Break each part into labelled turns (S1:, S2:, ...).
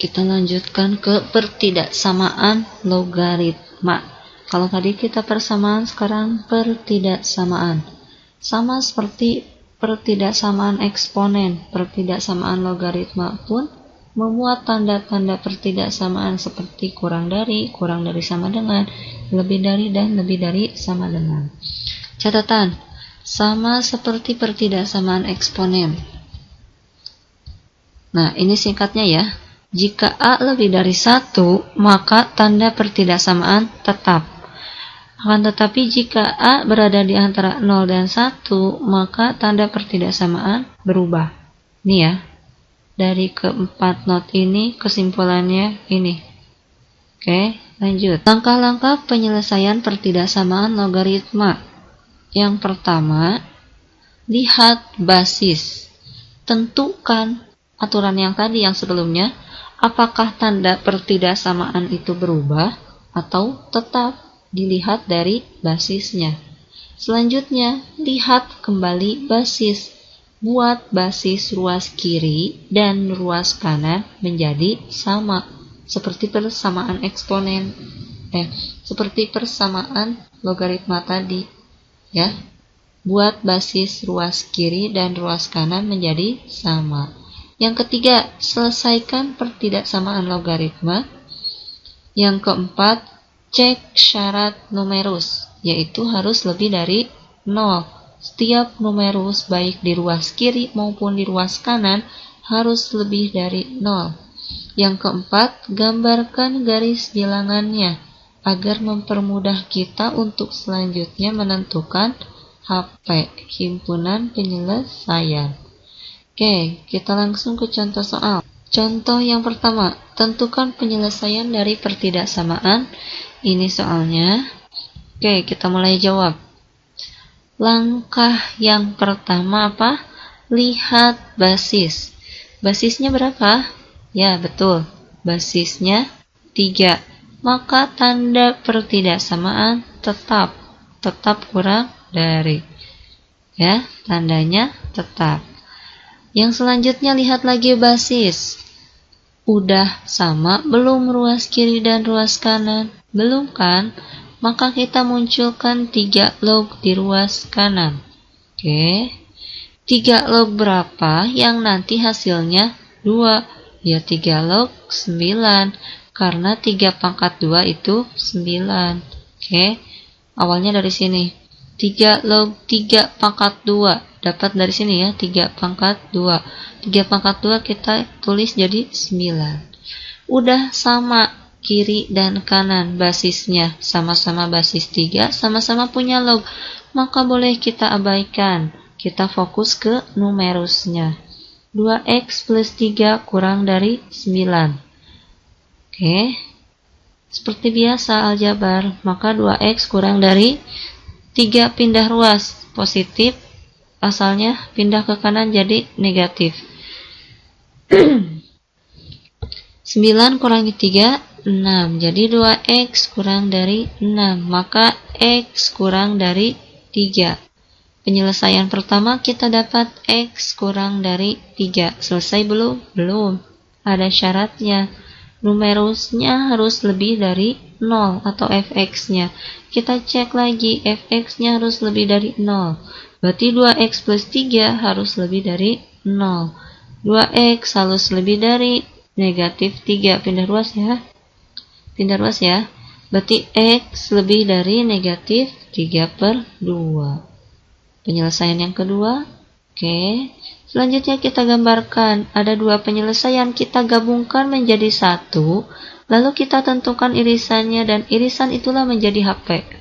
S1: Kita lanjutkan ke pertidaksamaan logaritma. Kalau tadi kita persamaan, sekarang pertidaksamaan. Sama seperti pertidaksamaan eksponen, pertidaksamaan logaritma pun memuat tanda-tanda pertidaksamaan seperti kurang dari sama dengan, lebih dari, dan lebih dari sama dengan. Catatan, sama seperti pertidaksamaan eksponen. Nah, ini singkatnya ya. Jika A lebih dari 1, maka tanda pertidaksamaan tetap. Akan tetapi jika A berada di antara 0 dan 1, maka tanda pertidaksamaan berubah. Ini ya. Dari keempat not ini, kesimpulannya ini. Oke, lanjut. Langkah-langkah penyelesaian pertidaksamaan logaritma. Yang pertama, lihat basis. Tentukan aturan yang tadi yang sebelumnya, apakah tanda pertidaksamaan itu berubah atau tetap, dilihat dari basisnya. Selanjutnya, lihat kembali basis. Buat basis ruas kiri dan ruas kanan menjadi sama, seperti persamaan eksponen. Seperti persamaan logaritma tadi, ya. Buat basis ruas kiri dan ruas kanan menjadi sama. Yang ketiga, selesaikan pertidaksamaan logaritma. Yang keempat, cek syarat numerus, yaitu harus lebih dari 0. Setiap numerus baik di ruas kiri maupun di ruas kanan harus lebih dari 0. Yang keempat, gambarkan garis bilangannya agar mempermudah kita untuk selanjutnya menentukan HP, himpunan penyelesaian. Oke, kita langsung ke contoh soal. Contoh yang pertama, tentukan penyelesaian dari pertidaksamaan. Ini soalnya. Oke, kita mulai jawab. Langkah yang pertama apa? Lihat basis. Basisnya berapa? Ya, betul. Basisnya 3. Maka tanda pertidaksamaan tetap kurang dari. Ya, tandanya tetap. Yang selanjutnya lihat lagi basis. Udah sama belum ruas kiri dan ruas kanan? Belum kan? Maka kita munculkan 3 log di ruas kanan. Oke. 3 log berapa yang nanti hasilnya 2? Ya 3 log 9. Karena 3 pangkat 2 itu 9. Oke. Awalnya dari sini. 3 log 3 pangkat 2. Dapat dari sini ya, 3 pangkat 2. 3 pangkat 2 kita tulis jadi 9. Udah sama kiri dan kanan basisnya, sama-sama basis 3, sama-sama punya log. Maka boleh kita abaikan. Kita fokus ke numerusnya. 2x plus 3 kurang dari 9. Oke. Seperti biasa aljabar, maka 2x kurang dari 3 pindah ruas, positif. Asalnya pindah ke kanan jadi negatif. 9 kurangi 3, 6. Jadi 2x kurang dari 6. Maka x kurang dari 3. Penyelesaian pertama kita dapat x kurang dari 3. Selesai belum? Belum. Ada syaratnya. Numerusnya harus lebih dari 0 atau fx-nya. Kita cek lagi, fx-nya harus lebih dari 0. Berarti 2x plus 3 harus lebih dari 0. 2x harus lebih dari negatif 3. Pindah ruas ya. Pindah ruas ya. Berarti x lebih dari negatif 3/2. Penyelesaian yang kedua. Oke. Selanjutnya kita gambarkan. Ada 2 penyelesaian. Kita gabungkan menjadi 1. Lalu kita tentukan irisannya. Dan irisan itulah menjadi HP.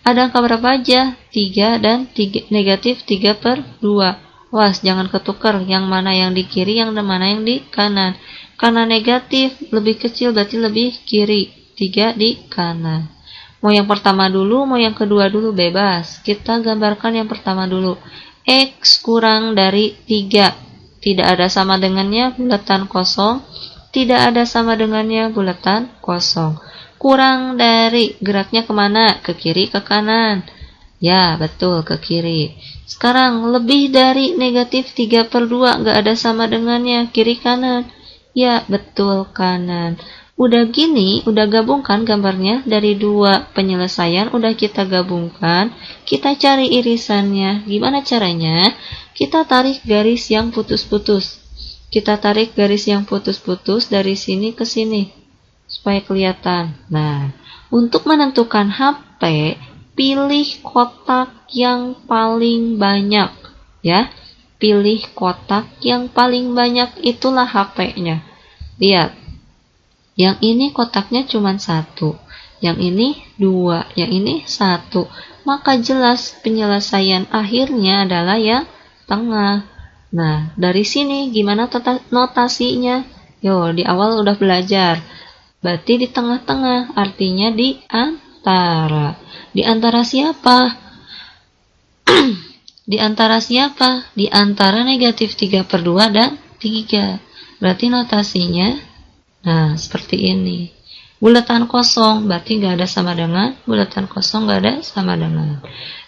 S1: Ada angka berapa aja? 3 dan negatif 3/2. Was, jangan ketukar. Yang mana yang di kiri, yang mana yang di kanan. Karena negatif lebih kecil berarti lebih kiri. 3 di kanan. Mau yang pertama dulu, mau yang kedua dulu, bebas. Kita gambarkan yang pertama dulu. X kurang dari 3. Tidak ada sama dengannya, bulatan kosong. Tidak ada sama dengannya, bulatan kosong. Kurang dari, geraknya kemana? Ke kiri, ke kanan. Ya, betul, ke kiri. Sekarang, lebih dari negatif 3/2, nggak ada sama dengannya, kiri, kanan. Ya, betul, kanan. Udah gini, udah gabungkan gambarnya dari dua penyelesaian, udah kita gabungkan, kita cari irisannya. Gimana caranya? Kita tarik garis yang putus-putus. Kita tarik garis yang putus-putus dari sini ke sini, supaya kelihatan. Nah, untuk menentukan HP, pilih kotak yang paling banyak, ya. Pilih kotak yang paling banyak, itulah HP-nya. Lihat. Yang ini kotaknya cuma 1, yang ini 2, yang ini 1. Maka jelas penyelesaian akhirnya adalah yang tengah. Nah, dari sini gimana notasinya? Yo, di awal udah belajar. Berarti di tengah-tengah, artinya di antara. Di antara siapa? Di antara siapa? Di antara negatif 3/2 dan 3. Berarti notasinya nah, seperti ini. Bulatan kosong berarti nggak ada sama dengan, bulatan kosong nggak ada sama dengan.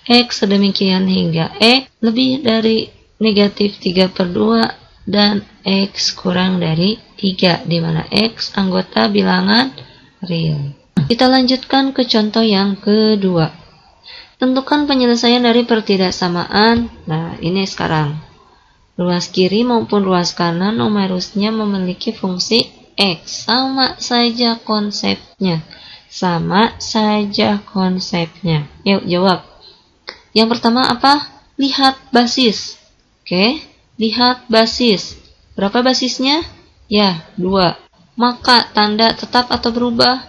S1: X sedemikian hingga X lebih dari negatif 3/2 dan X kurang dari 3, di mana X anggota bilangan real. Kita lanjutkan ke contoh yang kedua. Tentukan penyelesaian dari pertidaksamaan. Nah, ini sekarang. Ruas kiri maupun ruas kanan numerusnya memiliki fungsi X. Sama saja konsepnya. Sama saja konsepnya. Yuk jawab. Yang pertama apa? Lihat basis. Oke. Lihat basis. Berapa basisnya? Ya, 2. Maka tanda tetap atau berubah?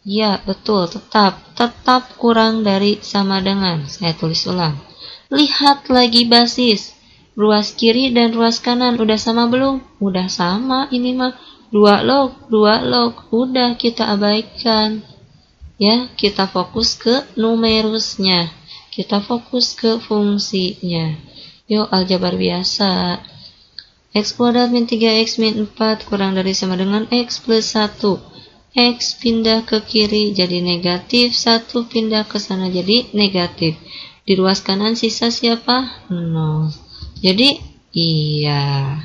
S1: Ya, betul, tetap. Tetap kurang dari sama dengan. Saya tulis ulang. Lihat lagi basis. Ruas kiri dan ruas kanan udah sama belum? Udah sama ini mah. 2 log, udah kita abaikan. Ya, kita fokus ke numerusnya. Kita fokus ke fungsinya. Yuk, aljabar biasa. X kuadrat min 3x min 4 kurang dari sama dengan X plus 1. X pindah ke kiri jadi negatif, 1 pindah ke sana jadi negatif. Di ruas kanan sisa siapa? 0. Jadi, iya.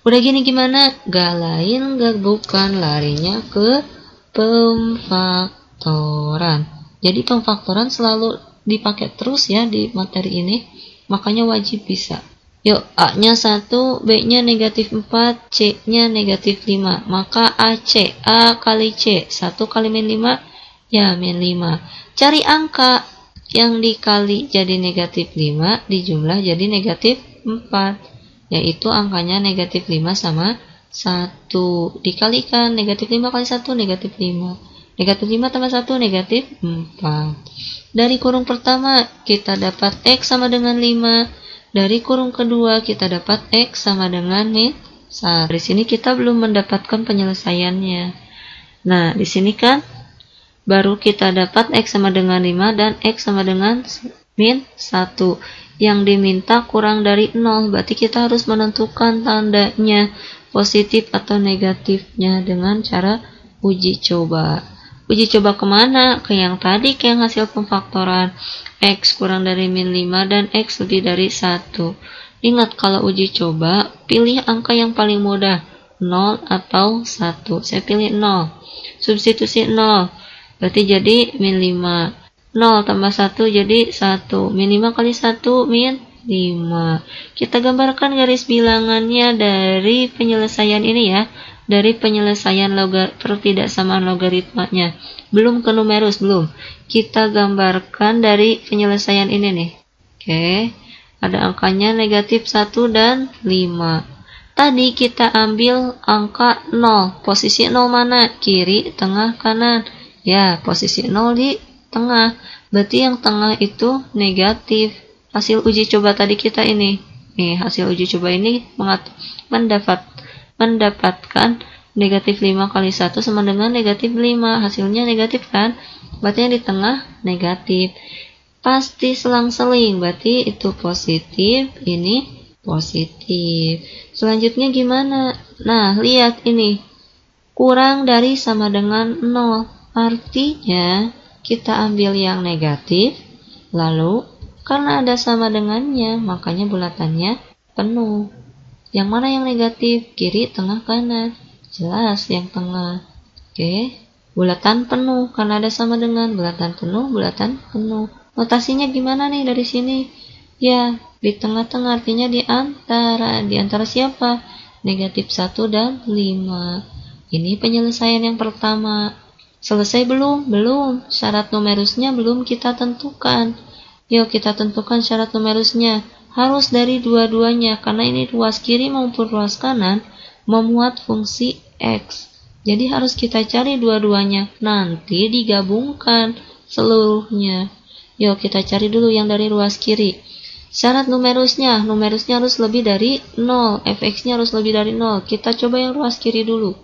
S1: Udah gini gimana? Gak lain gak bukan larinya ke pemfaktoran. Jadi pemfaktoran selalu dipakai terus ya di materi ini. Makanya wajib bisa. Yuk, A-nya 1, B-nya negatif 4, C-nya negatif 5. Maka AC, A kali C, 1 kali min 5, ya min 5. Cari angka yang dikali jadi negatif 5, dijumlah jadi negatif 4. Yaitu angkanya negatif 5 sama 1. Dikalikan negatif 5 kali 1, negatif 5. Negatif 5 tambah 1, negatif 4. Dari kurung pertama, kita dapat X sama dengan 5. Dari kurung kedua, kita dapat X sama dengan min 1. Di sini kita belum mendapatkan penyelesaiannya. Nah, di sini kan, baru kita dapat X sama dengan 5 dan X sama dengan min 1. Yang diminta kurang dari 0, berarti kita harus menentukan tandanya positif atau negatifnya dengan cara uji coba. Uji coba kemana? Ke yang tadi, ke yang hasil pemfaktoran. X kurang dari min 5 dan X lebih dari 1. Ingat kalau uji coba, pilih angka yang paling mudah, 0 atau 1. Saya pilih 0. Substitusi 0, berarti jadi min 5. 0 tambah 1 jadi 1. Min 5 kali 1 min 5. Kita gambarkan garis bilangannya dari penyelesaian ini ya. Dari penyelesaian pertidaksamaan logaritmanya. Belum ke numerus, belum. Kita gambarkan dari penyelesaian ini nih. Oke. Ada angkanya negatif 1 dan 5. Tadi kita ambil angka 0. Posisi 0 mana? Kiri, tengah, kanan. Ya, posisi 0 di tengah, berarti yang tengah itu negatif. Hasil uji coba tadi kita ini, hasil uji coba ini mendapatkan negatif 5 kali 1 sama dengan negatif 5, hasilnya negatif kan, berarti yang di tengah negatif. Pasti selang-seling, berarti itu positif, ini positif. Selanjutnya gimana? Nah, lihat ini, kurang dari sama dengan 0, artinya kita ambil yang negatif, lalu karena ada sama dengannya, makanya bulatannya penuh. Yang mana yang negatif? Kiri, tengah, kanan. Jelas yang tengah. Oke, bulatan penuh karena ada sama dengan bulatan penuh. Notasinya gimana nih dari sini? Ya, di tengah-tengah, artinya di antara. Di antara siapa? Negatif 1 dan 5. Ini penyelesaian yang pertama. Selesai belum? Belum. Syarat numerusnya belum kita tentukan. Yuk kita tentukan syarat numerusnya. Harus dari dua-duanya, karena ini ruas kiri maupun ruas kanan memuat fungsi X. Jadi harus kita cari dua-duanya. Nanti digabungkan seluruhnya. Yuk kita cari dulu yang dari ruas kiri. Syarat numerusnya harus lebih dari 0. Fx-nya harus lebih dari 0. Kita coba yang ruas kiri dulu.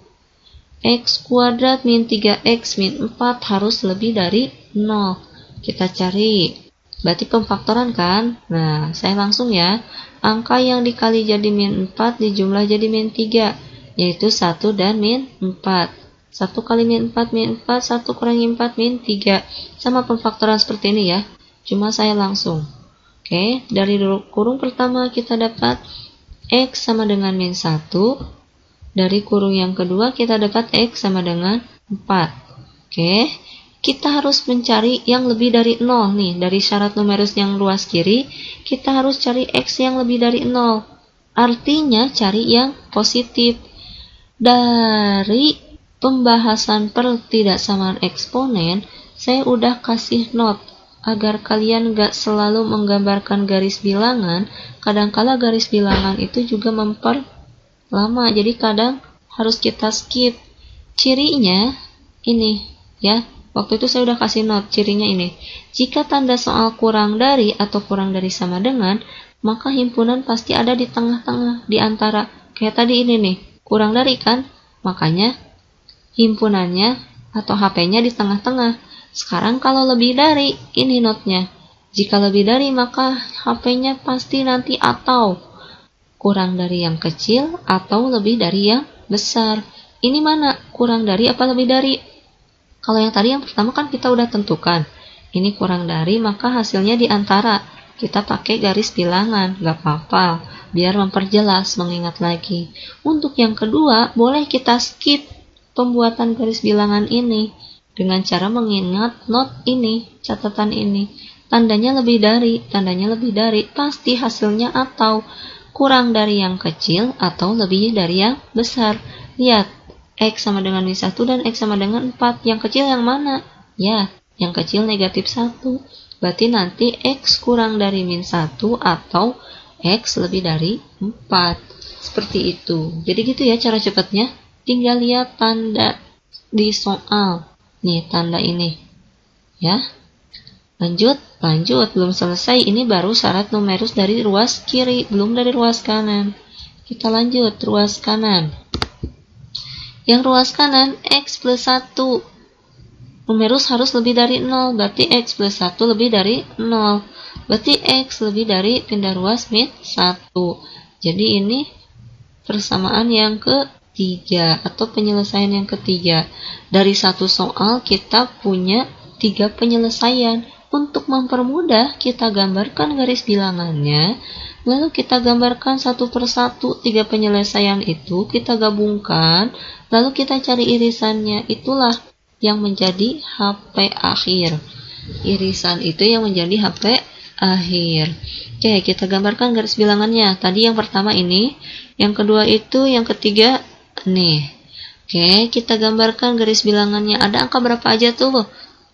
S1: X kuadrat min 3x min 4 harus lebih dari 0. Kita cari. Berarti pemfaktoran kan? Nah, saya langsung ya. Angka yang dikali jadi min 4 dijumlah jadi min 3. Yaitu 1 dan min 4. 1 kali min 4 min 4. 1 kurangi 4 min 3. Sama pemfaktoran seperti ini ya. Cuma saya langsung. Oke, dari kurung pertama kita dapat X sama dengan min 1. Dari kurung yang kedua kita dapat X sama dengan 4. Oke, kita harus mencari yang lebih dari 0 nih. Dari syarat numerus yang ruas kiri, kita harus cari X yang lebih dari 0. Artinya cari yang positif. Dari pembahasan pertidaksamaan eksponen, saya udah kasih note agar kalian gak selalu menggambarkan garis bilangan. Kadangkala garis bilangan itu juga memperlama, jadi kadang harus kita skip. Cirinya ini ya, waktu itu saya udah kasih note, cirinya ini. Jika tanda soal kurang dari atau kurang dari sama dengan, maka himpunan pasti ada di tengah-tengah, di antara. Kayak tadi ini nih, kurang dari kan, makanya himpunannya atau HP-nya di tengah-tengah. Sekarang kalau lebih dari, ini notnya. Jika lebih dari, maka HP-nya pasti nanti atau kurang dari yang kecil atau lebih dari yang besar. Ini mana? Kurang dari apa lebih dari? Kalau yang tadi yang pertama kan kita udah tentukan. Ini kurang dari, maka hasilnya di antara. Kita pakai garis bilangan, gak apa-apa. Biar memperjelas, mengingat lagi. Untuk yang kedua, boleh kita skip pembuatan garis bilangan ini. Dengan cara mengingat not ini, catatan ini. Tandanya lebih dari, pasti hasilnya atau. Kurang dari yang kecil atau lebih dari yang besar. Lihat. X sama dengan min 1 dan X sama dengan 4. Yang kecil yang mana? Ya, yang kecil negatif 1. Berarti nanti X kurang dari min 1 atau X lebih dari 4. Seperti itu. Jadi gitu ya cara cepatnya. Tinggal lihat tanda di soal. Nih tanda ini. Ya. Lanjut. Belum selesai. Ini baru syarat numerus dari ruas kiri. Belum dari ruas kanan. Kita lanjut. Ruas kanan. Yang ruas kanan, X plus 1. Numerus harus lebih dari 0. Berarti X plus 1 lebih dari 0. Berarti X lebih dari pindah ruas min 1. Jadi ini persamaan yang ketiga atau penyelesaian yang ketiga. Dari satu soal kita punya 3 penyelesaian. Untuk mempermudah, kita gambarkan garis bilangannya. Lalu kita gambarkan satu persatu 3 penyelesaian itu, kita gabungkan, lalu kita cari irisannya. Itulah yang menjadi HP akhir. Irisan itu yang menjadi HP akhir. Oke, kita gambarkan garis bilangannya. Tadi yang pertama ini, yang kedua itu, yang ketiga nih. Oke, kita gambarkan garis bilangannya. Ada angka berapa aja tuh?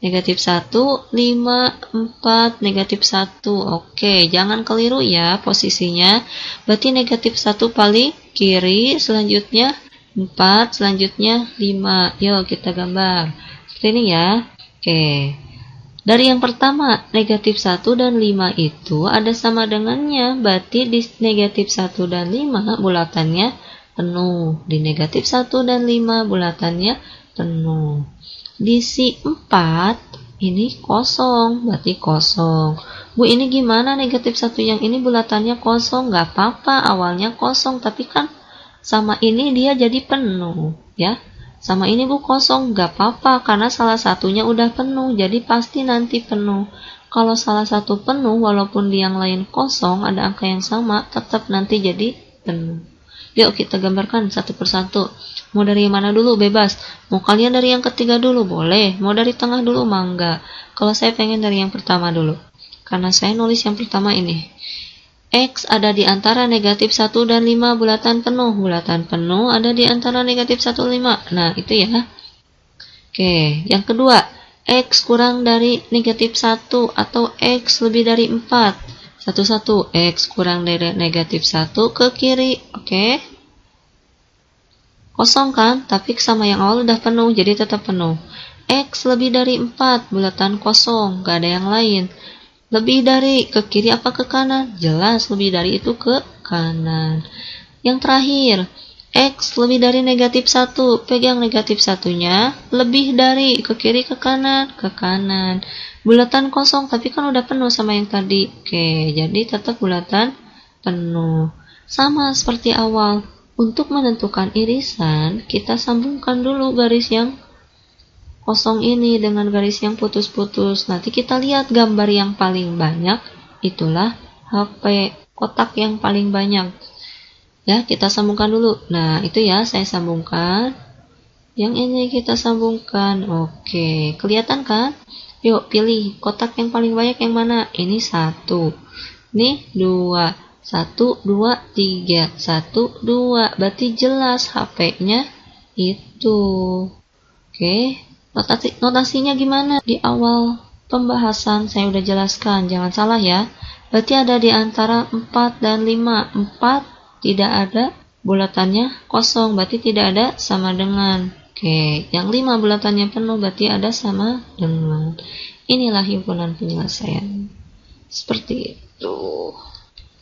S1: Negatif 1, 5, 4, negatif 1. Oke, jangan keliru ya posisinya. Berarti negatif 1 paling kiri, selanjutnya 4, selanjutnya 5. Yuk kita gambar. Seperti ini ya. Oke. Dari yang pertama, negatif 1 dan 5 itu ada sama dengannya. Berarti di negatif 1 dan 5 bulatannya penuh. Di negatif 1 dan 5 bulatannya penuh. Di si 4 ini kosong, berarti kosong. Bu, ini gimana negatif 1 yang ini bulatannya kosong? Gak apa-apa, awalnya kosong, tapi kan sama ini dia jadi penuh, ya. Sama ini Bu kosong, gak apa-apa, karena salah satunya udah penuh, jadi pasti nanti penuh. Kalau salah satu penuh, walaupun di yang lain kosong, ada angka yang sama, tetap nanti jadi penuh. Yuk kita gambarkan satu persatu. Mau dari mana dulu? Bebas. Mau kalian dari yang ketiga dulu? Boleh. Mau dari tengah dulu? Mangga. Kalau saya pengen dari yang pertama dulu, karena saya nulis yang pertama ini. X ada di antara negatif 1 dan 5 bulatan penuh. Bulatan penuh ada di antara negatif 1 dan 5. Nah, itu ya. Oke, yang kedua, X kurang dari negatif 1 atau X lebih dari 4. Satu-satu, X kurang dari negatif 1 ke kiri. Oke. Kosong kan? Tapi sama yang awal udah penuh, jadi tetap penuh. X lebih dari 4, bulatan kosong, gak ada yang lain. Lebih dari, ke kiri apa ke kanan? Jelas, lebih dari itu ke kanan. Yang terakhir, X lebih dari negatif 1, pegang negatif 1-nya, lebih dari, ke kiri ke kanan, bulatan kosong, tapi kan udah penuh sama yang tadi. Oke, jadi tetap bulatan penuh. Sama seperti awal, untuk menentukan irisan, kita sambungkan dulu garis yang kosong ini dengan garis yang putus-putus. Nanti kita lihat gambar yang paling banyak, itulah HP, kotak yang paling banyak. Ya, kita sambungkan dulu. Nah, itu ya, saya sambungkan. Yang ini kita sambungkan. Oke, kelihatan kan? Yuk, pilih kotak yang paling banyak yang mana? Ini 1. Nih, 2. 1, 2, 3. 1, 2. Berarti jelas HP-nya itu. Oke, notasinya gimana? Di awal pembahasan saya udah jelaskan. Jangan salah ya. Berarti ada di antara 4 dan 5. 4 tidak ada, bulatannya kosong, berarti tidak ada, sama dengan. Oke, yang 5 bulatannya penuh, berarti ada, sama dengan. Inilah himpunan penyelesaian. Seperti itu.